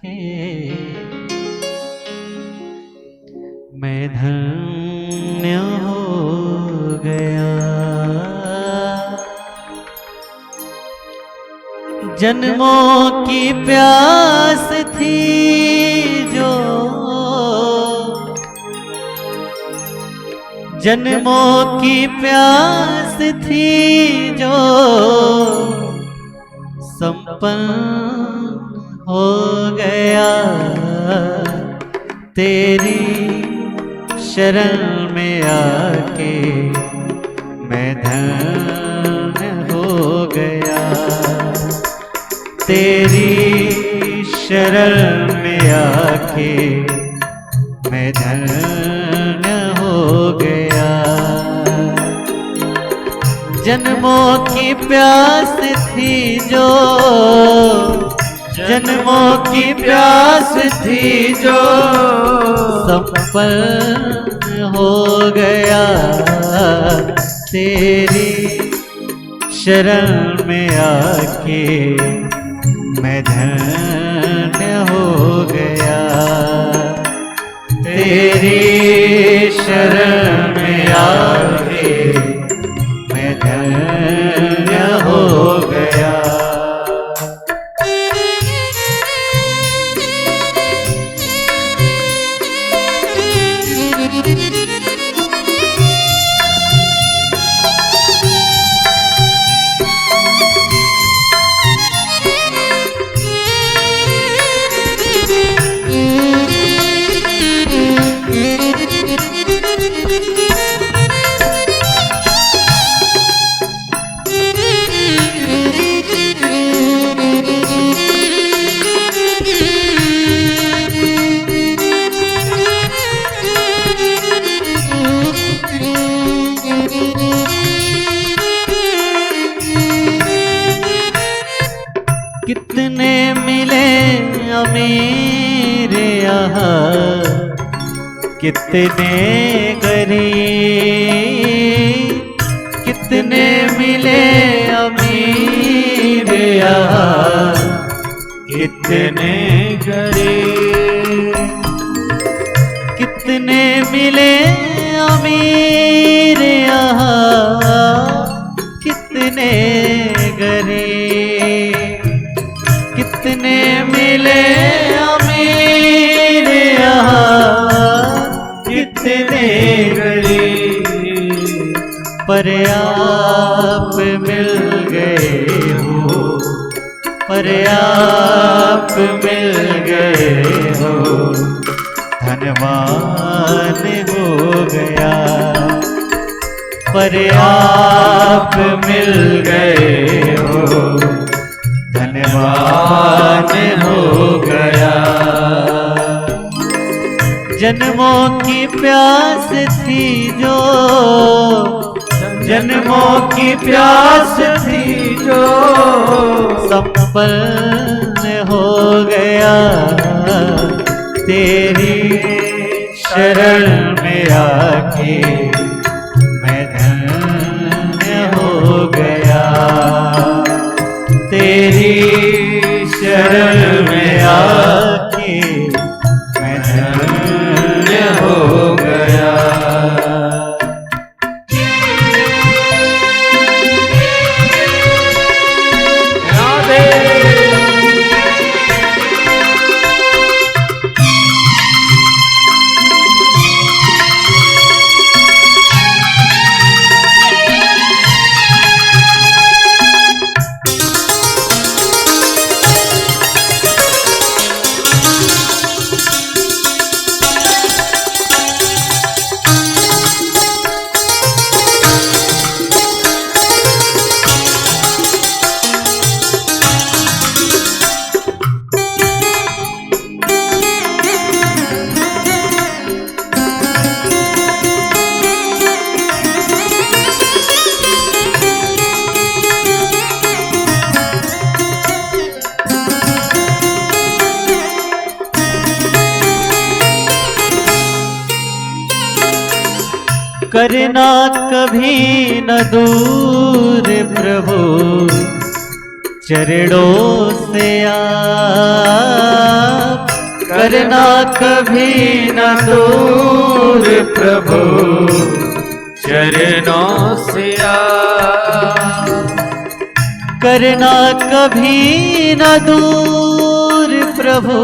के मैं धन्य हो गया। जन्मों की प्यास थी जो, जन्मों की प्यास थी जो संपन्न हो गया। तेरी शरण में आके मैं धन्य हो गया। तेरी शरण में आके मैं धन्य हो गया। जन्मों की प्यास थी जो, जन्मों की प्यास थी जो संपन्न हो गया। तेरी शरण में आके मैं धन्य हो गया। तेरी शरण में आके मैं धन्य हो गया। कितने मिले अमीर यहाँ, कितने गरीब, कितने मिले अमीर यहाँ, कितने गरीब, कितने मिले अमीर यहाँ, कितने गरीब, कितने मिले अमीर यहाँ, कितने गरीब, पर आप मिल गए हो, पर आप मिल गए हो, धनवान हो गया। पर आप मिल गए हो, धन्यवाद हो गया। जन्मों की प्यास थी जो, जन्मों की प्यास थी जो संपन्न हो गया। तेरी शरण में आके मैं धन्य हो गया। तेरी शरण में आके मैं धन्य हो गया। करना कभी न दूर प्रभु, चरणों से आप करना कभी न दूर प्रभु चरणों से करना कभी न दूर प्रभु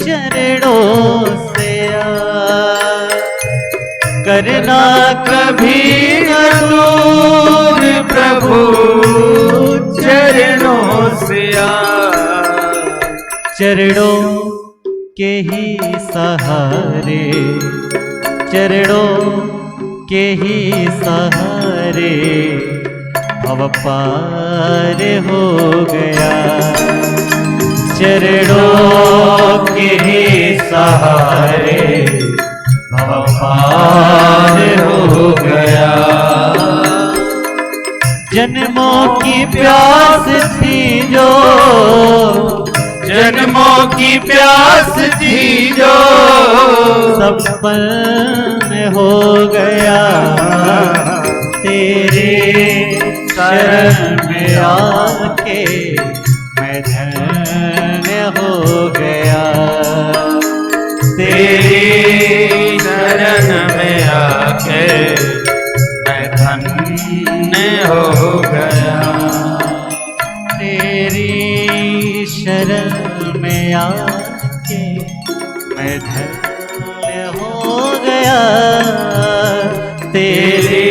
चरणों से करना कभी न दूर प्रभु चरणों से चरणों के ही सहारे चरणों के ही सहारे भव पार हो गया चरणों के ही सहारे भव पार हो गया जन्मों की प्यास थी जो जन्मों की प्यास थी जो सफल हो गया तेरे शरण में आके मैं धन्य हो गया तेरी शरण में आके मैं धन्य हो गया तेरी शरण में आके मैं धन्य हो गया तेरी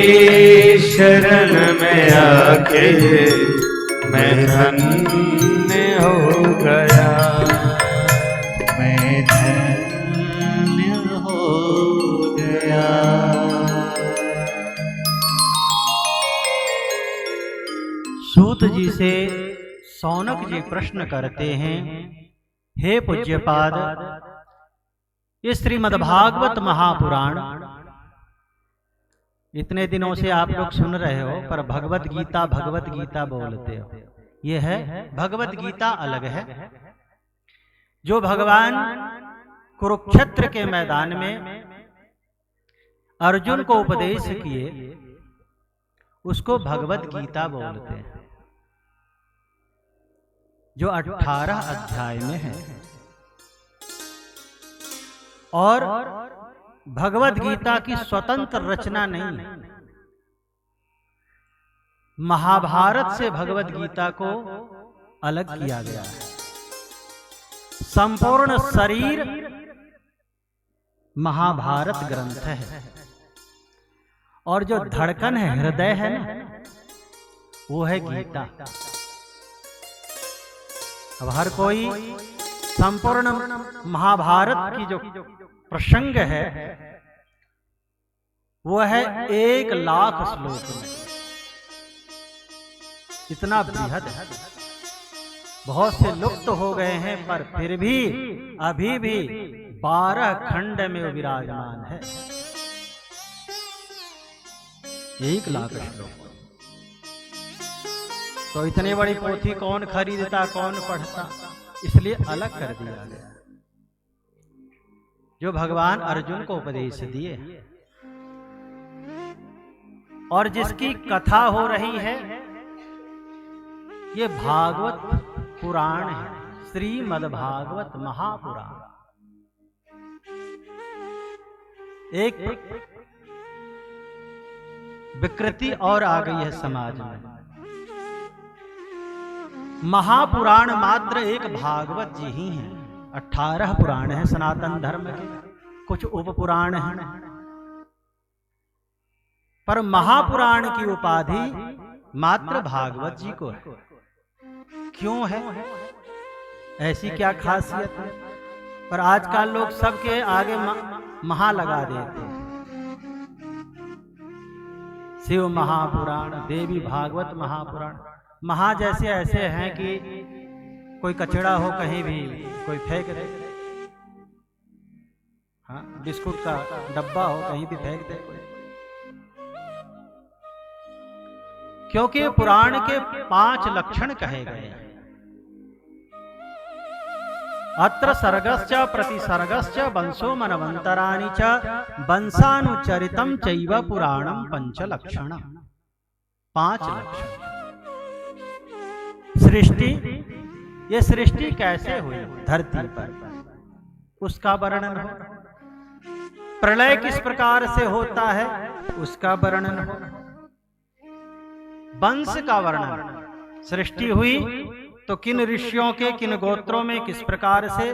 शरण में आके मैं धन्य हो गया मैं धन्य हो गया। सूत जी से सौनक जी प्रश्न करते हैं, हे पूज्यपाद, ये श्रीमद्भागवत महापुराण इतने दिनों से आप लोग सुन रहे हो, पर भगवत गीता बोलते हो। ये है भगवत गीता अलग है। जो भगवान कुरुक्षेत्र के मैदान में अर्जुन को उपदेश किए उसको भगवत गीता बोलते हैं, जो 18 अध्याय में है। और भगवत गीता की स्वतंत्र रचना नहीं है। महाभारत से भगवत गीता को अलग किया गया है। संपूर्ण शरीर महाभारत ग्रंथ है, और जो धड़कन है, हृदय है ना, वो है गीता। अब हर कोई संपूर्ण महाभारत की जो प्रसंग है वो है 1,00,000 श्लोक में, इतना बृहद है। बहुत से लुप्त हो गए हैं, पर फिर भी अभी भी 12 खंड में विराजमान है। 1,00,000 श्लोक। तो इतनी बड़ी पोथी कौन खरीदता, कौन पढ़ता, इसलिए अलग कर दिया गया। जो भगवान अर्जुन को उपदेश दिए और जिसकी कथा हो रही है, ये भागवत पुराण है, श्रीमद्भागवत महापुराण। एक विकृति और आ गई है समाज में। महापुराण मात्र एक भागवत जी ही हैं। 18 पुराण हैं सनातन धर्म के, कुछ उपपुराण हैं, पर महापुराण की उपाधि मात्र भागवत जी को है। क्यों है? ऐसी क्या खासियत है? पर आजकल लोग सबके आगे महा लगा देते हैं। शिव महापुराण, देवी भागवत महापुराण। महा जैसे ऐसे हैं कि कोई कचरा हो कहीं भी कोई फेंक दे, हाँ, बिस्कुट का डब्बा हो कहीं भी फेंक दे कोई। क्योंकि पुराण के 5 लक्षण कहे गए हैं। अत्र सर्गश्च प्रतिसर्गश्च वंशो मनवंतराणि च वंशानुचरितं चैव पुराणं 5 लक्षणम्। 5 लक्षण। सृष्टि, ये सृष्टि कैसे हुई धरती पर, उसका वर्णन हो, प्रलय किस प्रकार से होता है उसका वर्णन हो, वंश का वर्णन, सृष्टि हुई तो किन ऋषियों के किन गोत्रों में किस प्रकार से